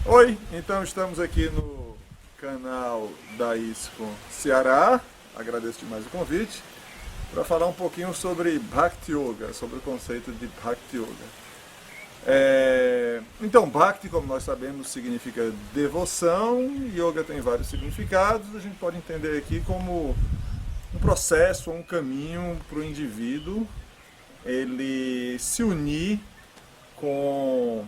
Oi, então estamos aqui no canal da ISCOM Ceará. Agradeço demais o convite para falar um pouquinho sobre Bhakti Yoga, sobre o conceito de Bhakti Yoga. Então, Bhakti, como nós sabemos, significa devoção. Yoga tem vários significados. A gente pode entender aqui como um processo, um caminho para o indivíduo ele se unir com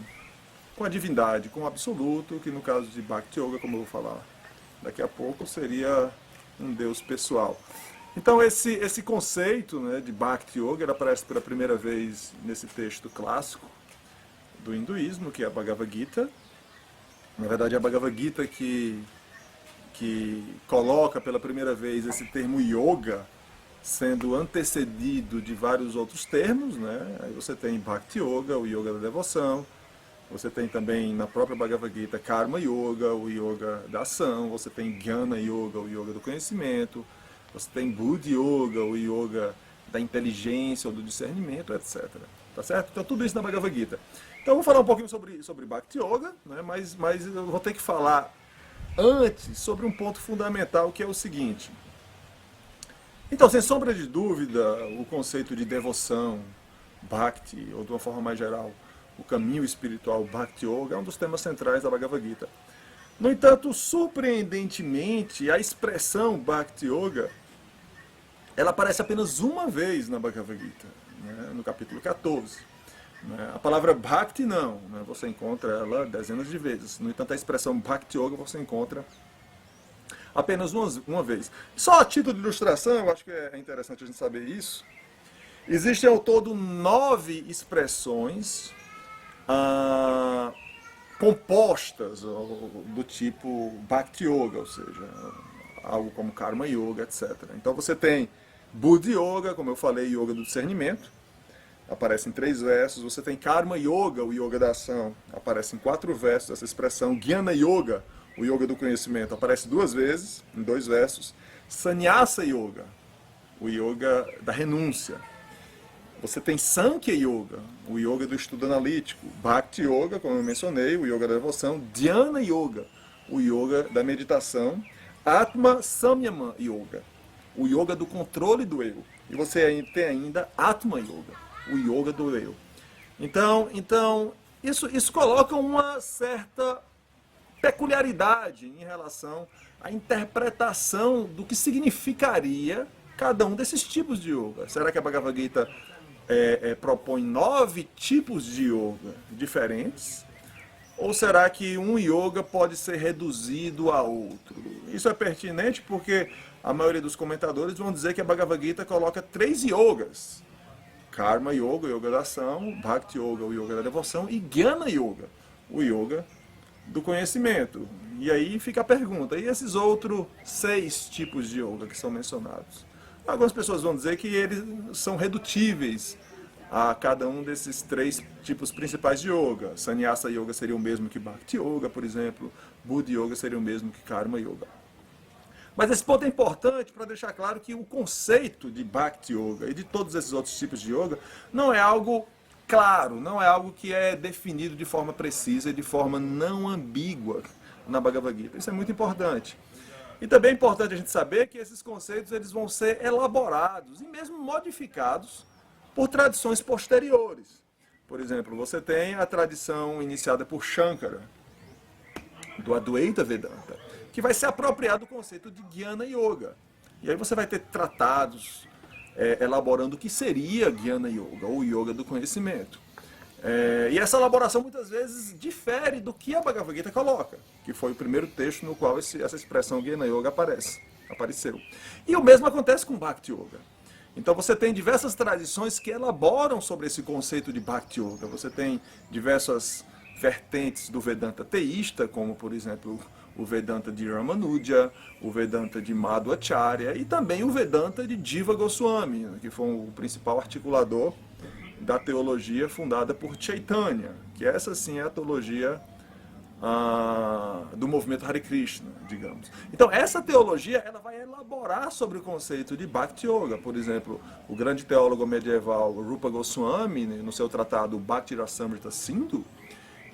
com a divindade, com o absoluto, que no caso de Bhakti Yoga, como eu vou falar daqui a pouco, seria um Deus pessoal. Então esse conceito, né, de Bhakti Yoga ele aparece pela primeira vez nesse texto clássico do hinduísmo, que é a Bhagavad Gita. Na verdade é a Bhagavad Gita que coloca pela primeira vez esse termo yoga sendo antecedido de vários outros termos, né? Aí você tem Bhakti Yoga, o yoga da devoção. Você tem também na própria Bhagavad Gita Karma Yoga, o yoga da ação. Você tem Jnana Yoga, o yoga do conhecimento. Você tem Buddha Yoga, o yoga da inteligência ou do discernimento, etc. Tá certo? Então tudo isso na Bhagavad Gita. Então eu vou falar um pouquinho sobre Bhakti Yoga, né? mas eu vou ter que falar antes sobre um ponto fundamental que é o seguinte. Então, sem sombra de dúvida, o conceito de devoção, Bhakti, ou de uma forma mais geral, o caminho espiritual Bhakti Yoga, é um dos temas centrais da Bhagavad Gita. No entanto, surpreendentemente, a expressão Bhakti Yoga, ela aparece apenas uma vez na Bhagavad Gita, né, no capítulo 14. Né. A palavra Bhakti não, né, você encontra ela dezenas de vezes. No entanto, a expressão Bhakti Yoga você encontra apenas uma vez. Só a título de ilustração, eu acho que é interessante a gente saber isso. Existem ao todo 9 expressões compostas do tipo Bhakti Yoga, ou seja, algo como Karma Yoga, etc. Então você tem Buddha Yoga, como eu falei, Yoga do discernimento, aparece em 3 versos. Você tem Karma Yoga, o Yoga da ação, aparece em 4 versos essa expressão. Jnana Yoga, o Yoga do conhecimento, aparece 2 vezes, em 2 versos. Sannyasa Yoga, o Yoga da renúncia. Você tem Sankhya Yoga, o Yoga do estudo analítico. Bhakti Yoga, como eu mencionei, o Yoga da devoção. Dhyana Yoga, o Yoga da meditação. Atma Samyama Yoga, o Yoga do controle do eu. E você tem ainda Atma Yoga, o Yoga do eu. Então isso coloca uma certa peculiaridade em relação à interpretação do que significaria cada um desses tipos de yoga. Será que a Bhagavad Gita propõe 9 tipos de yoga diferentes? Ou será que um yoga pode ser reduzido a outro? Isso é pertinente porque a maioria dos comentadores vão dizer que a Bhagavad Gita coloca 3 yogas. Karma Yoga, o yoga da ação, Bhakti Yoga, o yoga da devoção, e Jnana Yoga, o yoga do conhecimento. E aí fica a pergunta, e esses outros 6 tipos de yoga que são mencionados? Algumas pessoas vão dizer que eles são redutíveis a cada um desses 3 tipos principais de yoga. Sannyasa Yoga seria o mesmo que Bhakti Yoga, por exemplo. Buddha Yoga seria o mesmo que Karma Yoga. Mas esse ponto é importante para deixar claro que o conceito de Bhakti Yoga e de todos esses outros tipos de yoga não é algo claro, não é algo que é definido de forma precisa e de forma não ambígua na Bhagavad Gita. Isso é muito importante. E também é importante a gente saber que esses conceitos eles vão ser elaborados e mesmo modificados por tradições posteriores. Por exemplo, você tem a tradição iniciada por Shankara, do Advaita Vedanta, que vai se apropriar do conceito de Jnana Yoga. E aí você vai ter tratados elaborando o que seria Jnana Yoga, ou Yoga do conhecimento. E essa elaboração muitas vezes difere do que a Bhagavad Gita coloca, que foi o primeiro texto no qual essa expressão Jnana Yoga apareceu. E o mesmo acontece com Bhakti Yoga. Então você tem diversas tradições que elaboram sobre esse conceito de Bhakti Yoga. Você tem diversas vertentes do Vedanta teísta, como por exemplo o Vedanta de Ramanuja, o Vedanta de Madhvacharya e também o Vedanta de Jiva Goswami, que foi o principal articulador da teologia fundada por Chaitanya, que essa sim é a teologia do movimento Hare Krishna, digamos. Então essa teologia ela vai elaborar sobre o conceito de Bhakti Yoga. Por exemplo, o grande teólogo medieval Rupa Goswami, no seu tratado Bhakti Rasamrita Sindhu,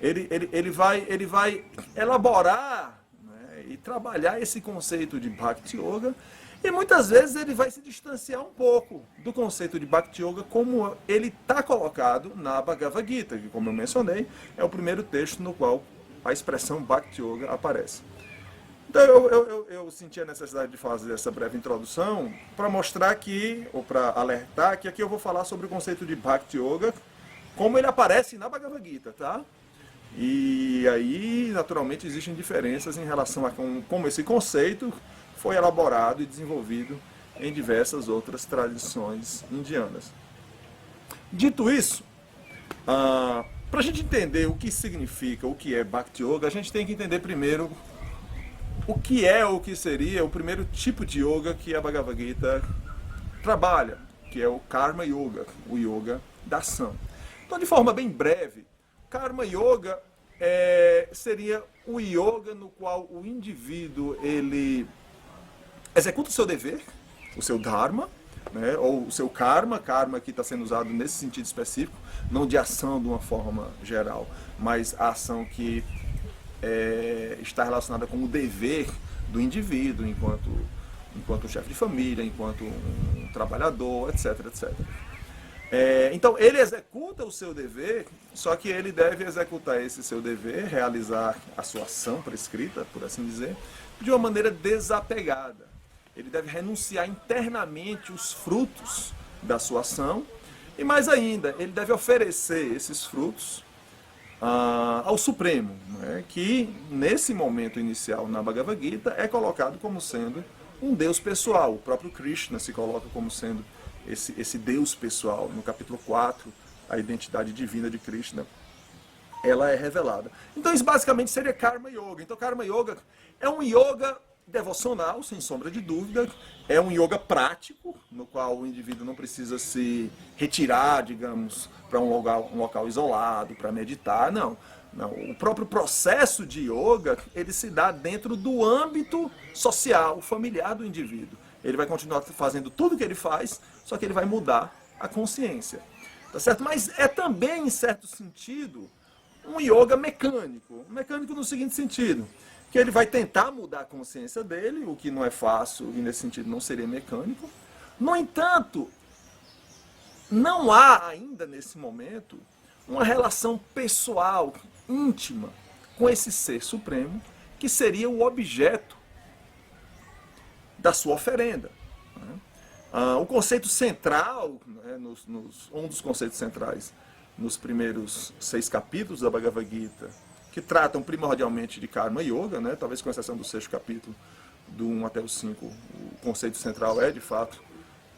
Ele vai elaborar, né, e trabalhar esse conceito de Bhakti Yoga, e muitas vezes ele vai se distanciar um pouco do conceito de Bhakti Yoga como ele está colocado na Bhagavad Gita, que, como eu mencionei, é o primeiro texto no qual a expressão Bhakti Yoga aparece. Então eu senti a necessidade de fazer essa breve introdução para mostrar que, ou para alertar, que aqui eu vou falar sobre o conceito de Bhakti Yoga, como ele aparece na Bhagavad Gita, tá? E aí, naturalmente, existem diferenças em relação a como esse conceito foi elaborado e desenvolvido em diversas outras tradições indianas. Dito isso, para a gente entender o que significa, o que é Bhakti Yoga, a gente tem que entender primeiro o que é ou o que seria o primeiro tipo de yoga que a Bhagavad Gita trabalha, que é o Karma Yoga, o yoga da ação. Então, de forma bem breve, Karma Yoga seria o yoga no qual o indivíduo ele executa o seu dever, o seu dharma, né, ou o seu karma que está sendo usado nesse sentido específico, não de ação de uma forma geral, mas a ação que está relacionada com o dever do indivíduo enquanto chefe de família, enquanto um trabalhador, etc, etc. Então ele executa o seu dever, só que ele deve executar esse seu dever, realizar a sua ação prescrita, por assim dizer, de uma maneira desapegada. Ele deve renunciar internamente os frutos da sua ação, e mais ainda, ele deve oferecer esses frutos ao Supremo, né, que nesse momento inicial na Bhagavad Gita é colocado como sendo um Deus pessoal. O próprio Krishna se coloca como sendo esse Deus pessoal. No capítulo 4, a identidade divina de Krishna, ela é revelada. Então isso basicamente seria Karma Yoga. Então Karma Yoga é um yoga devocional, sem sombra de dúvida, é um yoga prático, no qual o indivíduo não precisa se retirar, digamos, para um local isolado, para meditar, não. O próprio processo de yoga, ele se dá dentro do âmbito social, familiar do indivíduo. Ele vai continuar fazendo tudo o que ele faz, só que ele vai mudar a consciência. Tá certo? Mas é também, em certo sentido, um yoga mecânico. Mecânico no seguinte sentido, que ele vai tentar mudar a consciência dele, o que não é fácil e nesse sentido não seria mecânico. No entanto, não há ainda nesse momento uma relação pessoal, íntima, com esse ser supremo, que seria o objeto da sua oferenda. O conceito central, né, um dos conceitos centrais nos primeiros 6 capítulos da Bhagavad Gita, que tratam primordialmente de Karma Yoga, né, talvez com exceção do 6º capítulo, do 1 até o 5, o conceito central é, de fato,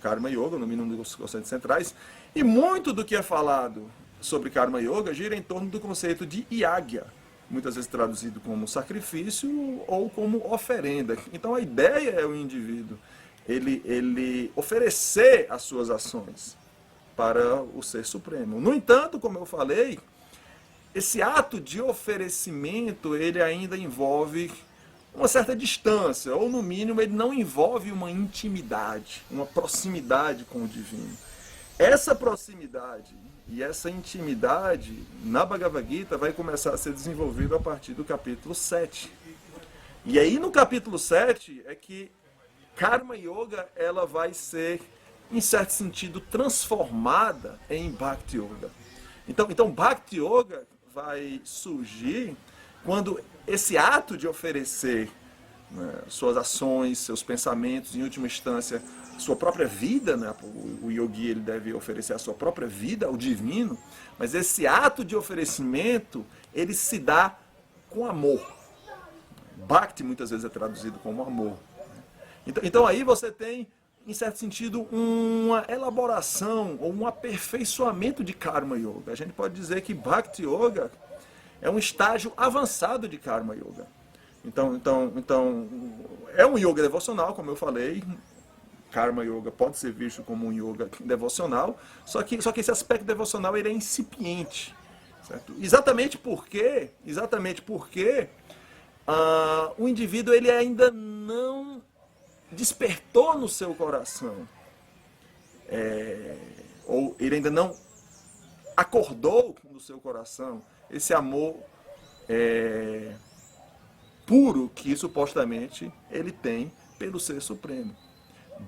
Karma Yoga, no mínimo dos conceitos centrais, e muito do que é falado sobre Karma Yoga gira em torno do conceito de Yagya, muitas vezes traduzido como sacrifício ou como oferenda. Então a ideia é o indivíduo ele oferecer as suas ações para o Ser Supremo. No entanto, como eu falei, esse ato de oferecimento ele ainda envolve uma certa distância, ou no mínimo ele não envolve uma intimidade, uma proximidade com o divino. Essa proximidade e essa intimidade na Bhagavad Gita vai começar a ser desenvolvida a partir do capítulo 7. E aí no capítulo 7 é que Karma Yoga ela vai ser, em certo sentido, transformada em Bhakti Yoga. Então Bhakti Yoga vai surgir quando esse ato de oferecer, né, suas ações, seus pensamentos, em última instância, sua própria vida, né, o yogi ele deve oferecer a sua própria vida ao divino, mas esse ato de oferecimento, ele se dá com amor. Bhakti muitas vezes é traduzido como amor. Então aí você tem, em certo sentido, uma elaboração ou um aperfeiçoamento de Karma Yoga. A gente pode dizer que Bhakti Yoga é um estágio avançado de Karma Yoga. Então é um yoga devocional, como eu falei. Karma Yoga pode ser visto como um yoga devocional, só que esse aspecto devocional ele é incipiente. Certo? Exatamente porque o indivíduo ele ainda não despertou no seu coração, ou ele ainda não acordou no seu coração esse amor puro que supostamente ele tem pelo Ser Supremo.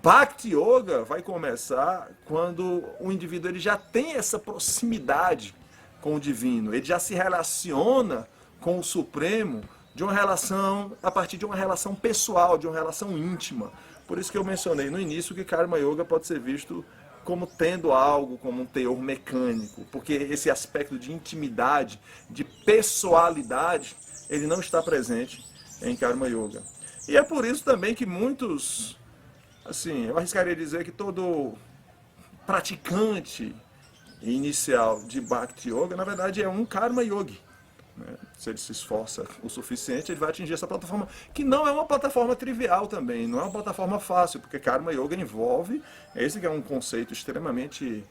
Bhakti Yoga vai começar quando o indivíduo ele já tem essa proximidade com o divino, ele já se relaciona com o Supremo de uma relação, a partir de uma relação pessoal, de uma relação íntima. Por isso que eu mencionei no início que Karma Yoga pode ser visto como tendo algo, como um teor mecânico, porque esse aspecto de intimidade, de pessoalidade, ele não está presente em Karma Yoga. E é por isso também que muitos, assim, eu arriscaria dizer que todo praticante inicial de Bhakti Yoga, na verdade, é um Karma Yogi. Se ele se esforça o suficiente, ele vai atingir essa plataforma, que não é uma plataforma trivial também, não é uma plataforma fácil, porque Karma Yoga envolve, esse que é um conceito extremamente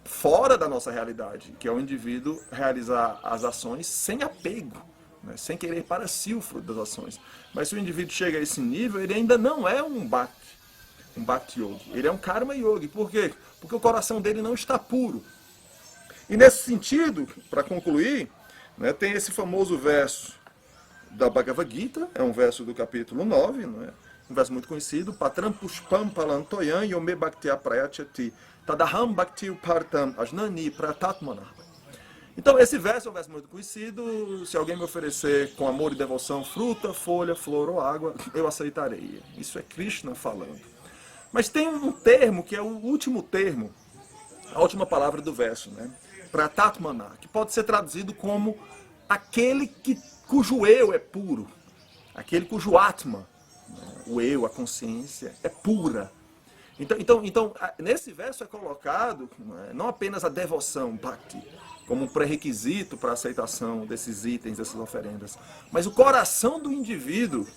fora da nossa realidade, que é o indivíduo realizar as ações sem apego, né, sem querer para si o fruto das ações. Mas se o indivíduo chega a esse nível, ele ainda não é um Bhakti Yogi, ele é um Karma Yogi. Por quê? Porque o coração dele não está puro. E nesse sentido, para concluir, né, tem esse famoso verso da Bhagavad Gita, é um verso do capítulo 9, né, um verso muito conhecido, Patram Pushpam Palantoyan Yome Bhaktya Prayachati Tadaham Bhakti Partam Ajnani Pratatmana. Então esse verso é um verso muito conhecido, se alguém me oferecer com amor e devoção fruta, folha, flor ou água, eu aceitarei. Isso é Krishna falando. Mas tem um termo que é o último termo, a última palavra do verso, né? Pratatmana, que pode ser traduzido como aquele cujo eu é puro, aquele cujo Atma, né? O eu, a consciência, é pura. Então, nesse verso é colocado, né, não apenas a devoção, bhakti, como um pré-requisito para a aceitação desses itens, dessas oferendas, mas o coração do indivíduo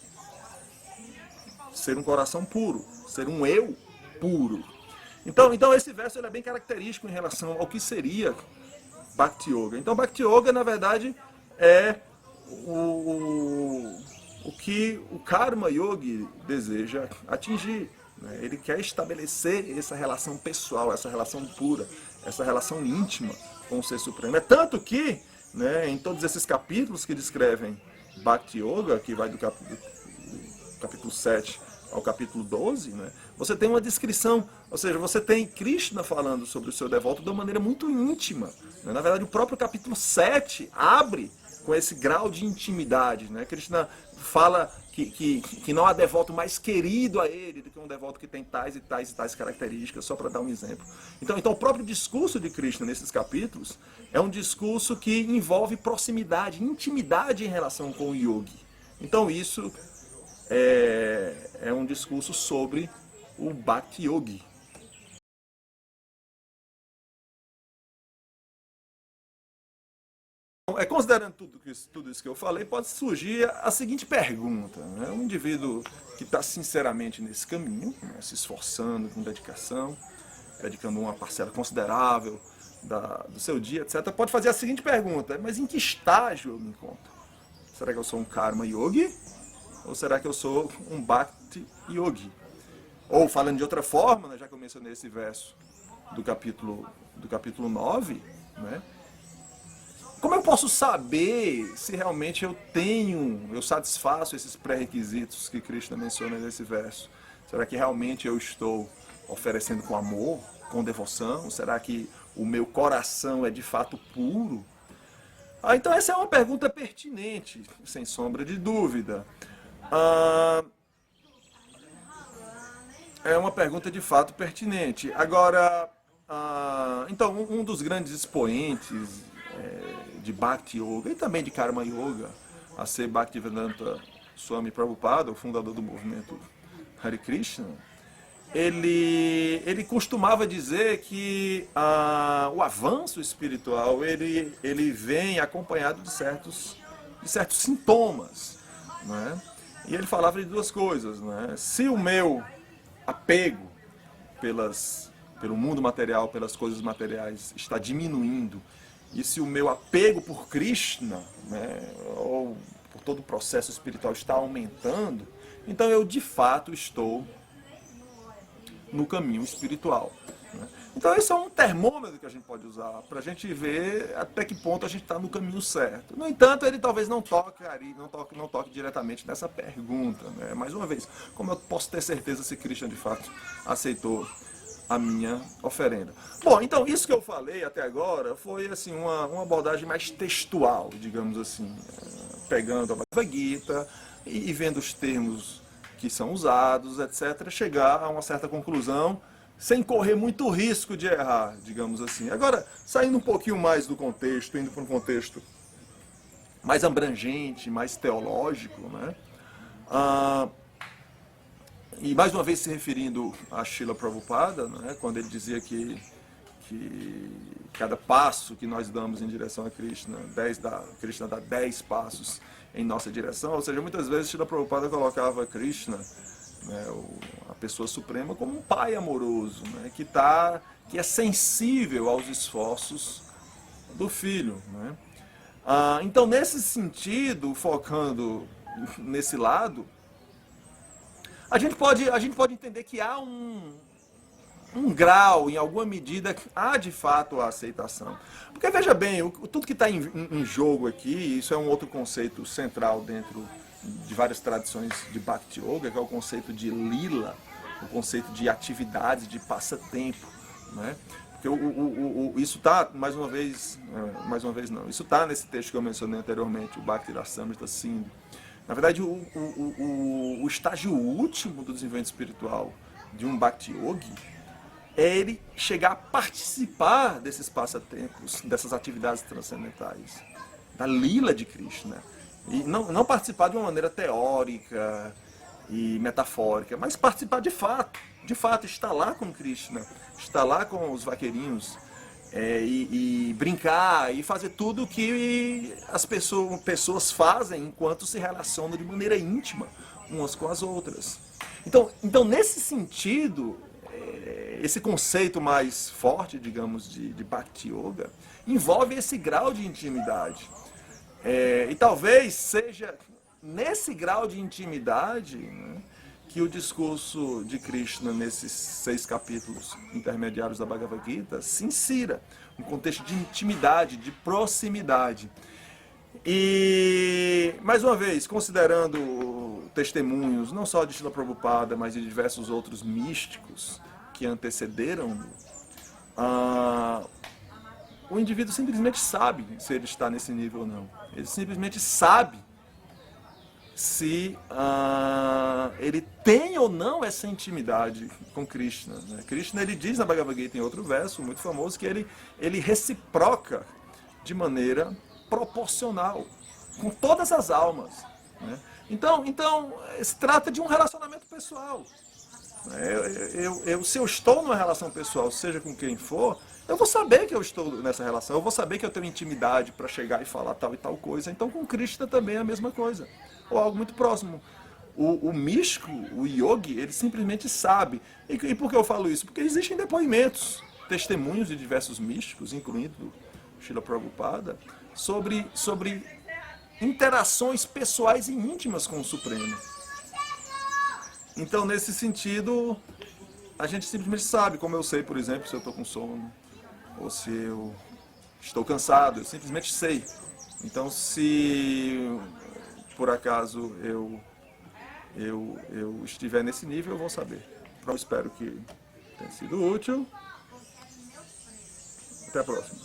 ser um coração puro, ser um eu puro. Então esse verso ele é bem característico em relação ao que seria Bhakti Yoga. Então Bhakti Yoga, na verdade, é o que o Karma Yogi deseja atingir. Né? Ele quer estabelecer essa relação pessoal, essa relação pura, essa relação íntima com o Ser Supremo. É tanto que, né, em todos esses capítulos que descrevem Bhakti Yoga, que vai do capítulo 7 ao capítulo 12, né, você tem uma descrição, ou seja, você tem Krishna falando sobre o seu devoto de uma maneira muito íntima. Né? Na verdade, o próprio capítulo 7 abre com esse grau de intimidade. Né? Krishna fala que não há devoto mais querido a ele do que um devoto que tem tais e tais e tais características, só para dar um exemplo. Então o próprio discurso de Krishna nesses capítulos é um discurso que envolve proximidade, intimidade em relação com o yogi. Então isso é um discurso sobre o Bhakti Yogi. Considerando tudo isso que eu falei, pode surgir a seguinte pergunta. Né? Um indivíduo que está sinceramente nesse caminho, né, se esforçando com dedicação, dedicando uma parcela considerável do seu dia, etc., pode fazer a seguinte pergunta: mas em que estágio eu me encontro? Será que eu sou um Karma Yogi? Ou será que eu sou um Bhakti Yogi? Ou, falando de outra forma, né, já que eu mencionei esse verso do capítulo 9, né, como eu posso saber se realmente eu satisfaço esses pré-requisitos que Krishna menciona nesse verso? Será que realmente eu estou oferecendo com amor, com devoção? Será que o meu coração é de fato puro? Então essa é uma pergunta pertinente, sem sombra de dúvida. É uma pergunta de fato pertinente. Agora, então, um dos grandes expoentes de Bhakti Yoga e também de Karma Yoga, a ser Bhaktivedanta Swami Prabhupada, o fundador do movimento Hare Krishna, ele costumava dizer que o avanço espiritual ele vem acompanhado de certos sintomas, né? E ele falava de duas coisas, né? Se o meu apego pelo mundo material, pelas coisas materiais, está diminuindo, e se o meu apego por Krishna, né, ou por todo o processo espiritual está aumentando, então eu de fato estou no caminho espiritual. né? Então esse é um termômetro que a gente pode usar para a gente ver até que ponto a gente está no caminho certo. No entanto, ele talvez não toque diretamente nessa pergunta, né? Mais uma vez, como eu posso ter certeza se Christian de fato aceitou a minha oferenda? Bom, então isso que eu falei até agora foi assim uma abordagem mais textual, digamos assim, pegando a Bhagavad Gita e vendo os termos que são usados, etc., chegar a uma certa conclusão sem correr muito risco de errar, digamos assim. Agora, saindo um pouquinho mais do contexto, indo para um contexto mais abrangente, mais teológico, né? E mais uma vez se referindo a Srila Prabhupada, né? Quando ele dizia que cada passo que nós damos em direção a Krishna, Krishna dá 10 passos em nossa direção, ou seja, muitas vezes Srila Prabhupada colocava Krishna, né, a pessoa suprema, como um pai amoroso, né, que é sensível aos esforços do filho. Né? Então, nesse sentido, focando nesse lado, a gente pode entender que há um grau, em alguma medida, há de fato a aceitação. Porque veja bem, tudo que está em jogo aqui, isso é um outro conceito central dentro de várias tradições de Bhakti Yoga, que é o conceito de lila, o conceito de atividade, de passatempo, né? Porque isso está, mais uma vez não, isso está nesse texto que eu mencionei anteriormente, o Bhakti Rasamrita Sindhu. Na verdade, o estágio último do desenvolvimento espiritual de um Bhakti Yogi é ele chegar a participar desses passatempos, dessas atividades transcendentais, da lila de Krishna. E não participar de uma maneira teórica e metafórica, mas participar de fato, estar lá com Krishna, estar lá com os vaqueirinhos, e brincar e fazer tudo o que as pessoas fazem enquanto se relacionam de maneira íntima umas com as outras. Então nesse sentido, esse conceito mais forte, digamos, de Bhakti Yoga, envolve esse grau de intimidade. E talvez seja nesse grau de intimidade, né, que o discurso de Krishna nesses 6 capítulos intermediários da Bhagavad Gita se insira, um contexto de intimidade, de proximidade. E, mais uma vez, considerando testemunhos, não só de Srila Prabhupada, mas de diversos outros místicos que antecederam, o indivíduo simplesmente sabe se ele está nesse nível ou não. Ele simplesmente sabe se ele tem ou não essa intimidade com Krishna. Né? Krishna, ele diz na Bhagavad Gita, em outro verso muito famoso, que ele reciproca de maneira proporcional com todas as almas. Né? Então, se trata de um relacionamento pessoal. Se eu estou numa relação pessoal, seja com quem for, eu vou saber que eu estou nessa relação, eu vou saber que eu tenho intimidade para chegar e falar tal e tal coisa. Então com Krishna também é a mesma coisa, ou algo muito próximo. O místico, o yogi, ele simplesmente sabe. E por que eu falo isso? Porque existem depoimentos, testemunhos de diversos místicos, incluindo Srila Prabhupada, sobre interações pessoais e íntimas com o Supremo. Então, nesse sentido, a gente simplesmente sabe, como eu sei, por exemplo, se eu estou com sono, ou se eu estou cansado, eu simplesmente sei. Então, se por acaso eu estiver nesse nível, eu vou saber. Eu espero que tenha sido útil. Até a próxima.